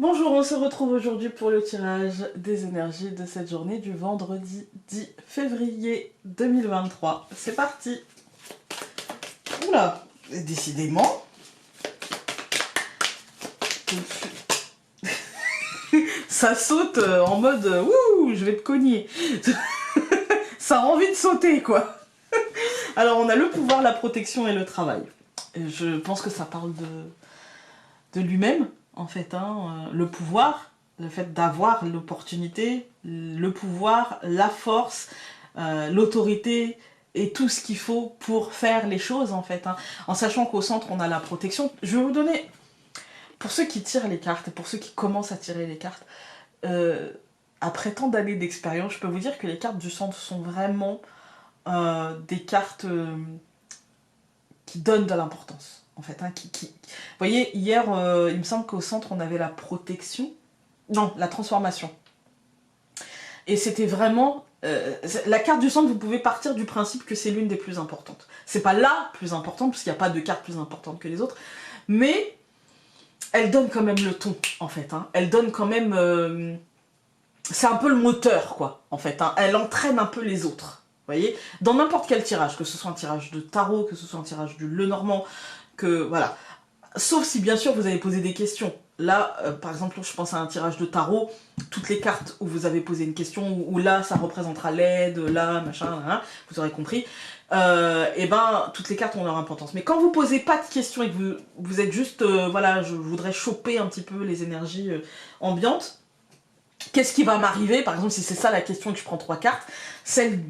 Bonjour, on se retrouve aujourd'hui pour le tirage des énergies de cette journée du vendredi 10 février 2023. C'est parti. Oula, décidément. Ça saute en mode ouh, je vais te cogner. Ça a envie de sauter quoi. Alors on a le pouvoir, la protection et le travail. Et je pense que ça parle de lui-même en fait, hein. Le pouvoir, le fait d'avoir l'opportunité, le pouvoir, la force, l'autorité et tout ce qu'il faut pour faire les choses en fait, hein. En sachant qu'au centre on a la protection. Je vais vous donner, pour ceux qui tirent les cartes et pour ceux qui commencent à tirer les cartes, après tant d'années d'expérience, je peux vous dire que les cartes du centre sont vraiment des cartes qui donnent de l'importance en fait, hein, Vous voyez, hier, il me semble qu'au centre, on avait la protection. Non, la transformation. Et c'était vraiment... la carte du centre, vous pouvez partir du principe que c'est l'une des plus importantes. C'est pas la plus importante, parce qu'il n'y a pas de carte plus importante que les autres, mais elle donne quand même le ton, en fait, hein. Elle donne quand même... c'est un peu le moteur, quoi, en fait, hein. Elle entraîne un peu les autres. Vous voyez, dans n'importe quel tirage, que ce soit un tirage de tarot, que ce soit un tirage du Lenormand, que voilà. Sauf si bien sûr vous avez posé des questions. Là, par exemple, je pense à un tirage de tarot, toutes les cartes où vous avez posé une question, où là ça représentera l'aide, là, machin, hein, vous aurez compris, et ben toutes les cartes ont leur importance. Mais quand vous posez pas de questions et que vous êtes juste, voilà, je voudrais choper un petit peu les énergies ambiantes, qu'est-ce qui va m'arriver? Par exemple, si c'est ça la question et que je prends 3 cartes, celle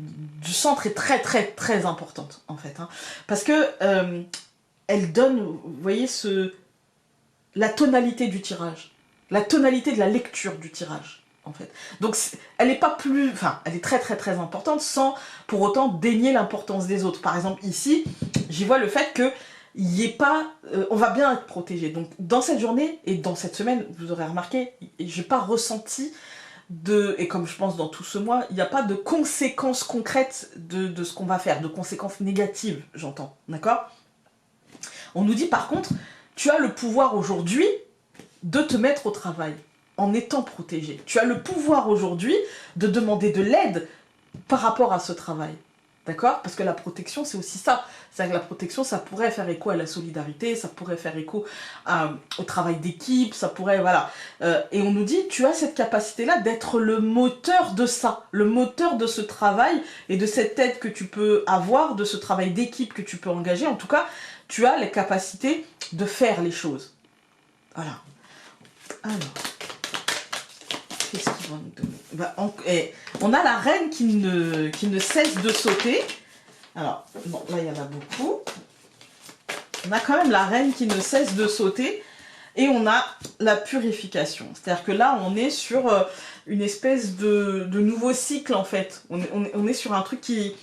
du centre est très très très importante en fait, hein, parce que elle donne, vous voyez, la tonalité du tirage, la tonalité de la lecture du tirage, en fait. Donc, elle n'est pas plus... Enfin, elle est très très très importante sans pour autant dénier l'importance des autres. Par exemple, ici, j'y vois le fait que il n'y ait pas... on va bien être protégé. Donc, dans cette journée et dans cette semaine, vous aurez remarqué, je n'ai pas ressenti et comme je pense dans tout ce mois, il n'y a pas de conséquences concrètes de ce qu'on va faire, de conséquences négatives, j'entends, d'accord? On nous dit par contre, tu as le pouvoir aujourd'hui de te mettre au travail en étant protégé. Tu as le pouvoir aujourd'hui de demander de l'aide par rapport à ce travail. D'accord? Parce que la protection, c'est aussi ça. C'est-à-dire que la protection, ça pourrait faire écho à la solidarité, ça pourrait faire écho au travail d'équipe, ça pourrait... Voilà. Et on nous dit, tu as cette capacité-là d'être le moteur de ça, le moteur de ce travail et de cette aide que tu peux avoir, de ce travail d'équipe que tu peux engager. En tout cas, tu as les capacités de faire les choses. Voilà. Alors, qu'est-ce qu'ils vont nous donner? Bah, on a la reine qui ne cesse de sauter. Alors, bon, là, il y en a beaucoup. On a quand même la reine qui ne cesse de sauter. Et on a la purification. C'est-à-dire que là, on est sur une espèce de nouveau cycle, en fait. On est sur un truc qui...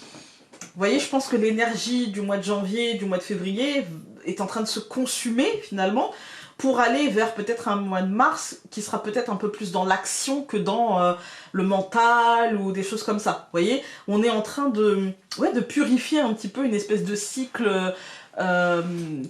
Vous voyez, je pense que l'énergie du mois de janvier, du mois de février est en train de se consumer, finalement, pour aller vers peut-être un mois de mars qui sera peut-être un peu plus dans l'action que dans le mental ou des choses comme ça. Vous voyez, on est en train de purifier un petit peu une espèce de cycle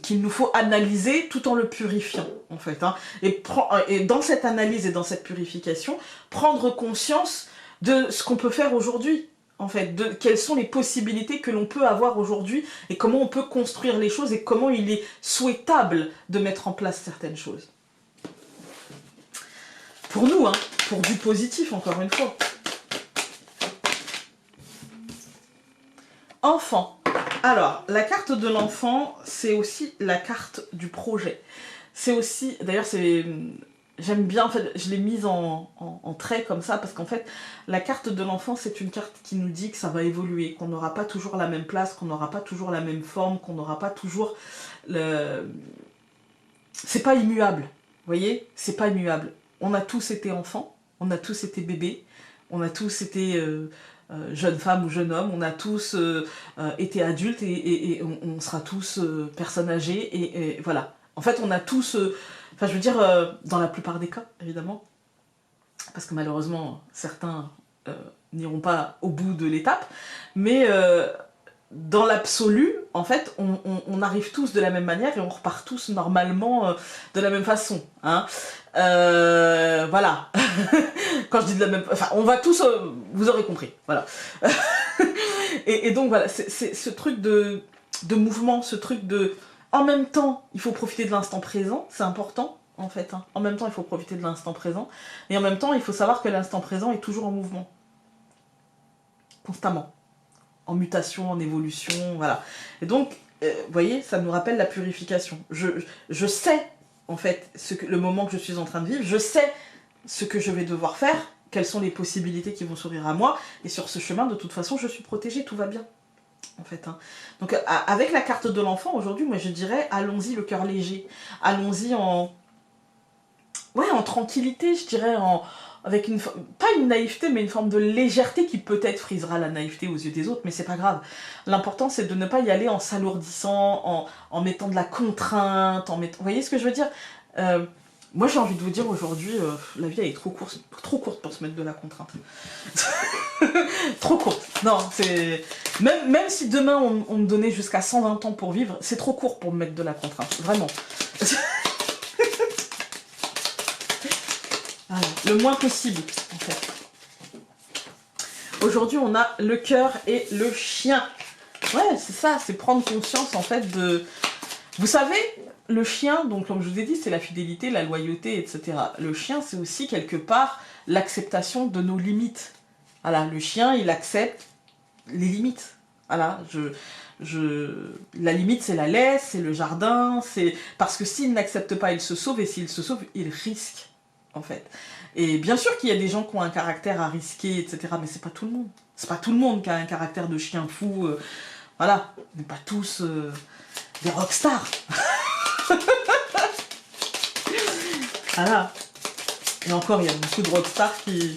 qu'il nous faut analyser tout en le purifiant, en fait, hein. Et dans cette analyse et dans cette purification, prendre conscience de ce qu'on peut faire aujourd'hui. En fait, de quelles sont les possibilités que l'on peut avoir aujourd'hui et comment on peut construire les choses et comment il est souhaitable de mettre en place certaines choses. Pour nous, hein, pour du positif, encore une fois. Enfant. Alors, la carte de l'enfant, c'est aussi la carte du projet. C'est aussi, d'ailleurs, c'est... J'aime bien, en fait, je l'ai mise en trait comme ça, parce qu'en fait, la carte de l'enfant, c'est une carte qui nous dit que ça va évoluer, qu'on n'aura pas toujours la même place, qu'on n'aura pas toujours la même forme, qu'on n'aura pas toujours le... C'est pas immuable, vous voyez? C'est pas immuable. On a tous été enfants, on a tous été bébés, on a tous été jeunes femmes ou jeunes hommes, on a tous été adultes et on sera tous personnes âgées, et voilà. En fait, on a tous... Enfin, je veux dire, dans la plupart des cas, évidemment, parce que malheureusement, certains n'iront pas au bout de l'étape, mais dans l'absolu, en fait, on arrive tous de la même manière et on repart tous normalement de la même façon. Hein. Voilà. Quand je dis de la même... Enfin, on va tous... vous aurez compris. Voilà. et donc, voilà, c'est ce truc de mouvement, ce truc de... En même temps, il faut profiter de l'instant présent, c'est important, en fait. Hein. En même temps, il faut profiter de l'instant présent. Et en même temps, il faut savoir que l'instant présent est toujours en mouvement. Constamment. En mutation, en évolution, voilà. Et donc, vous voyez, ça nous rappelle la purification. Je sais, en fait, le moment que je suis en train de vivre, je sais ce que je vais devoir faire, quelles sont les possibilités qui vont s'ouvrir à moi, et sur ce chemin, de toute façon, je suis protégée, tout va bien, en fait. Hein. Donc, avec la carte de l'enfant, aujourd'hui, moi, je dirais, allons-y le cœur léger, allons-y en tranquillité, je dirais, avec pas une naïveté, mais une forme de légèreté qui peut-être frisera la naïveté aux yeux des autres, mais c'est pas grave. L'important, c'est de ne pas y aller en s'alourdissant, en mettant de la contrainte, vous voyez ce que je veux dire? Moi, j'ai envie de vous dire aujourd'hui, la vie, elle est trop courte pour se mettre de la contrainte. Trop courte. Non, c'est... Même si demain, on me donnait jusqu'à 120 ans pour vivre, c'est trop court pour me mettre de la contrainte. Vraiment. Voilà, le moins possible, en fait. Aujourd'hui, on a le cœur et le chien. Ouais, c'est ça, c'est prendre conscience, en fait, de... Vous savez, le chien, donc comme je vous ai dit, c'est la fidélité, la loyauté, etc. Le chien, c'est aussi, quelque part, l'acceptation de nos limites. Voilà, le chien, il accepte les limites. Voilà, la limite, c'est la laisse, c'est le jardin, c'est... Parce que s'il n'accepte pas, il se sauve, et s'il se sauve, il risque. En fait. Et bien sûr qu'il y a des gens qui ont un caractère à risquer, etc. Mais c'est pas tout le monde. C'est pas tout le monde qui a un caractère de chien fou. Voilà. On n'est pas tous des rockstars. Voilà. Et encore, il y a beaucoup de rockstars qui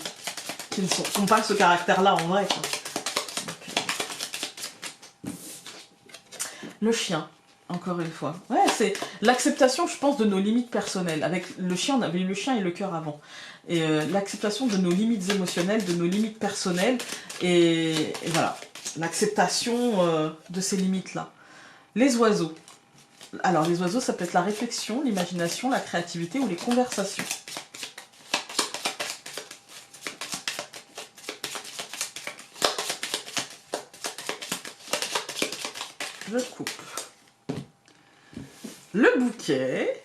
n'ont pas ce caractère-là en vrai. Quoi. Donc, le chien. Encore une fois. Ouais, c'est l'acceptation, je pense, de nos limites personnelles. Avec le chien, on avait eu le chien et le cœur avant. Et l'acceptation de nos limites émotionnelles, de nos limites personnelles. Et voilà. L'acceptation de ces limites-là. Les oiseaux. Alors, les oiseaux, ça peut être la réflexion, l'imagination, la créativité ou les conversations. Je coupe. Le bouquet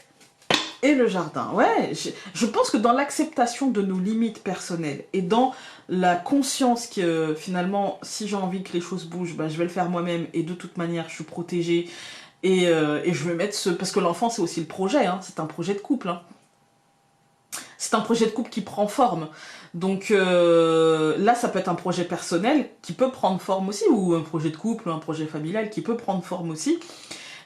et le jardin. Ouais, je pense que dans l'acceptation de nos limites personnelles et dans la conscience que finalement, si j'ai envie que les choses bougent, ben, je vais le faire moi-même et de toute manière, je suis protégée et je vais mettre ce... Parce que l'enfant, c'est aussi le projet, hein, c'est un projet de couple. Hein. C'est un projet de couple qui prend forme. Donc là, ça peut être un projet personnel qui peut prendre forme aussi, ou un projet de couple, ou un projet familial qui peut prendre forme aussi.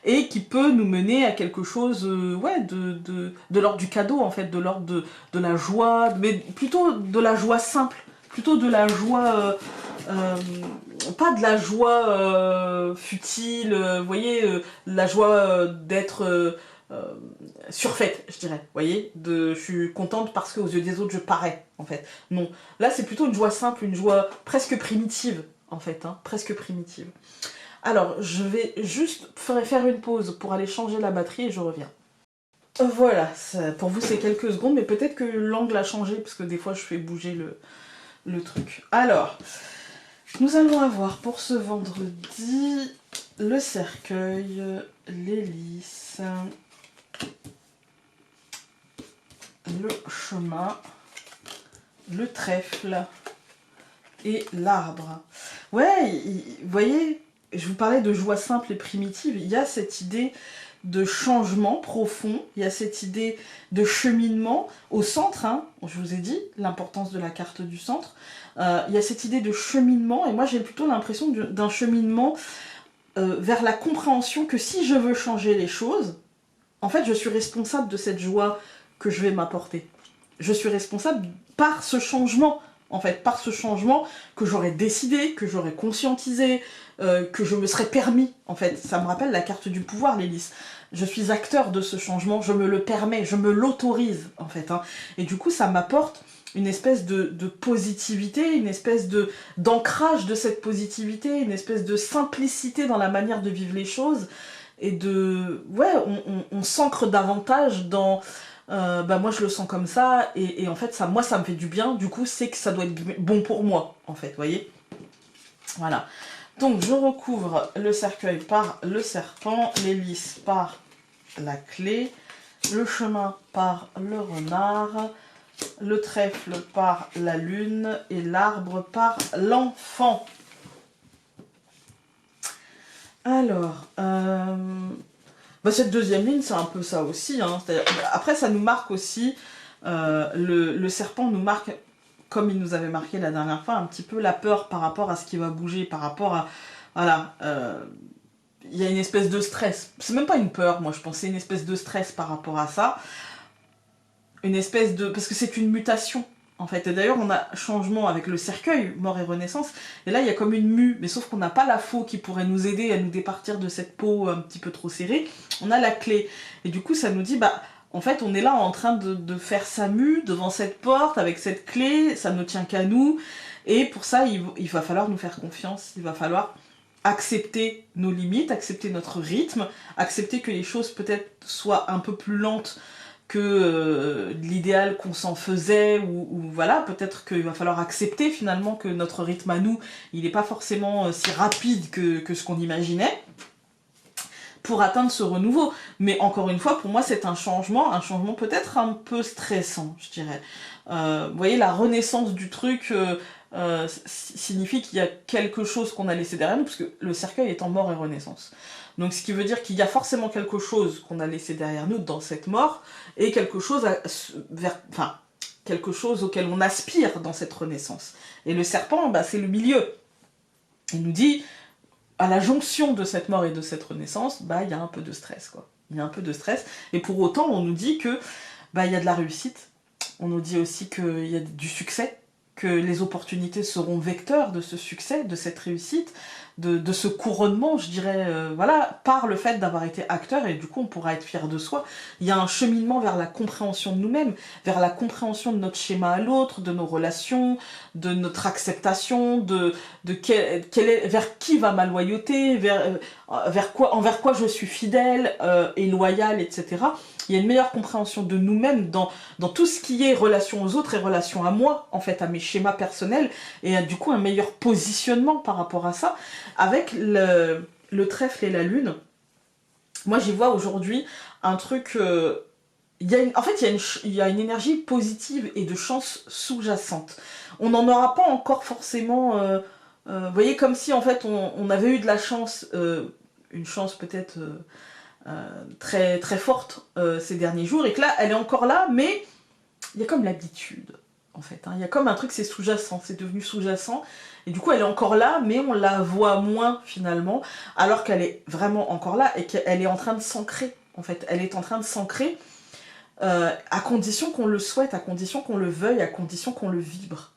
Et qui peut nous mener à quelque chose ouais, de l'ordre du cadeau, en fait, de l'ordre de la joie, mais plutôt de la joie simple, plutôt de la joie, pas de la joie futile, vous voyez, la joie d'être surfaite, je dirais, vous voyez, je suis contente parce qu'aux yeux des autres, je parais, en fait. Non, là, c'est plutôt une joie simple, une joie presque primitive, en fait, hein, presque primitive. Alors, je vais juste faire une pause pour aller changer la batterie et je reviens. Voilà, pour vous c'est quelques secondes, mais peut-être que l'angle a changé, parce que des fois je fais bouger le truc. Alors, nous allons avoir pour ce vendredi le cercueil, l'hélice, le chemin, le trèfle et l'arbre. Ouais, vous voyez... Je vous parlais de joie simple et primitive, il y a cette idée de changement profond, il y a cette idée de cheminement au centre, hein, je vous ai dit, l'importance de la carte du centre, il y a cette idée de cheminement, et moi j'ai plutôt l'impression d'un cheminement vers la compréhension que si je veux changer les choses, en fait je suis responsable de cette joie que je vais m'apporter. Je suis responsable par ce changement, en fait, par ce changement que j'aurais décidé, que j'aurais conscientisé, que je me serais permis, en fait. Ça me rappelle la carte du pouvoir, l'hélice. Je suis acteur de ce changement, je me le permets, je me l'autorise, en fait. Hein. Et du coup, ça m'apporte une espèce de positivité, une espèce d'ancrage de cette positivité, une espèce de simplicité dans la manière de vivre les choses, et ouais, on s'ancre davantage dans... moi je le sens comme ça, et en fait moi ça me fait du bien, du coup c'est que ça doit être bon pour moi, en fait, vous voyez. Voilà. Donc je recouvre le cercueil par le serpent, l'hélice par la clé, le chemin par le renard, le trèfle par la lune et l'arbre par l'enfant. Alors, cette deuxième ligne, c'est un peu ça aussi. Hein. Après, ça nous marque aussi, le serpent nous marque, comme il nous avait marqué la dernière fois, un petit peu la peur par rapport à ce qui va bouger, par rapport à... Voilà, il y a une espèce de stress. C'est même pas une peur, moi je pensais une espèce de stress par rapport à ça. Une espèce de... Parce que c'est une mutation, en fait. Et d'ailleurs, on a changement avec le cercueil, mort et renaissance. Et là, il y a comme une mue. Mais sauf qu'on n'a pas la faux qui pourrait nous aider à nous départir de cette peau un petit peu trop serrée. On a la clé. Et du coup, ça nous dit, en fait, on est là en train de faire sa mue devant cette porte, avec cette clé. Ça ne tient qu'à nous. Et pour ça, il va falloir nous faire confiance. Il va falloir accepter nos limites, accepter notre rythme, accepter que les choses peut-être soient un peu plus lentes que l'idéal qu'on s'en faisait, ou voilà, peut-être qu'il va falloir accepter finalement que notre rythme à nous, il n'est pas forcément si rapide que ce qu'on imaginait, pour atteindre ce renouveau. Mais encore une fois, pour moi, c'est un changement peut-être un peu stressant, je dirais. Vous voyez, la renaissance du truc signifie qu'il y a quelque chose qu'on a laissé derrière nous, parce que le cercueil est en mort et renaissance. Donc ce qui veut dire qu'il y a forcément quelque chose qu'on a laissé derrière nous dans cette mort, et quelque chose quelque chose auquel on aspire dans cette renaissance. Et le serpent, c'est le milieu. Il nous dit, à la jonction de cette mort et de cette renaissance, il y a un peu de stress, quoi. Il y a un peu de stress, et pour autant, on nous dit que il y a de la réussite. On nous dit aussi qu'il y a du succès, que les opportunités seront vecteurs de ce succès, de cette réussite, de ce couronnement, je dirais, par le fait d'avoir été acteur, et du coup on pourra être fier de soi. Il y a un cheminement vers la compréhension de nous-mêmes, vers la compréhension de notre schéma à l'autre, de nos relations, de notre acceptation, vers qui va ma loyauté, envers quoi je suis fidèle et loyal, etc. Il y a une meilleure compréhension de nous-mêmes dans tout ce qui est relation aux autres et relation à moi, en fait, à mes schémas personnels, et du coup un meilleur positionnement par rapport à ça. Avec le trèfle et la lune, moi j'y vois aujourd'hui un truc... il y a une énergie positive et de chance sous-jacente. On n'en aura pas encore forcément... vous voyez, comme si en fait on avait eu de la chance, une chance peut-être... très, très forte ces derniers jours, et que là, elle est encore là, mais il y a comme l'habitude, en fait. Hein. Il y a comme un truc, c'est sous-jacent, c'est devenu sous-jacent, et du coup, elle est encore là, mais on la voit moins, finalement, alors qu'elle est vraiment encore là, et qu'elle est en train de s'ancrer, en fait. Elle est en train de s'ancrer, à condition qu'on le souhaite, à condition qu'on le veuille, à condition qu'on le vibre,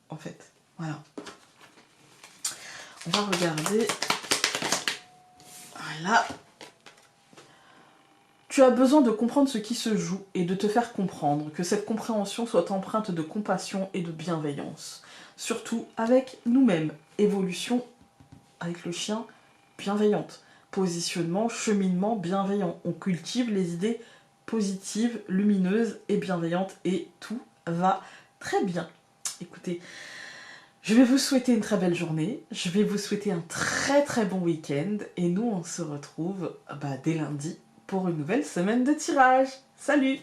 en fait. Voilà. On va regarder... Voilà. Tu as besoin de comprendre ce qui se joue et de te faire comprendre, que cette compréhension soit empreinte de compassion et de bienveillance. Surtout avec nous-mêmes. Évolution avec le chien, bienveillante. Positionnement, cheminement, bienveillant. On cultive les idées positives, lumineuses et bienveillantes, et tout va très bien. Écoutez, je vais vous souhaiter une très belle journée, je vais vous souhaiter un très très bon week-end, et nous on se retrouve dès lundi pour une nouvelle semaine de tirage. Salut!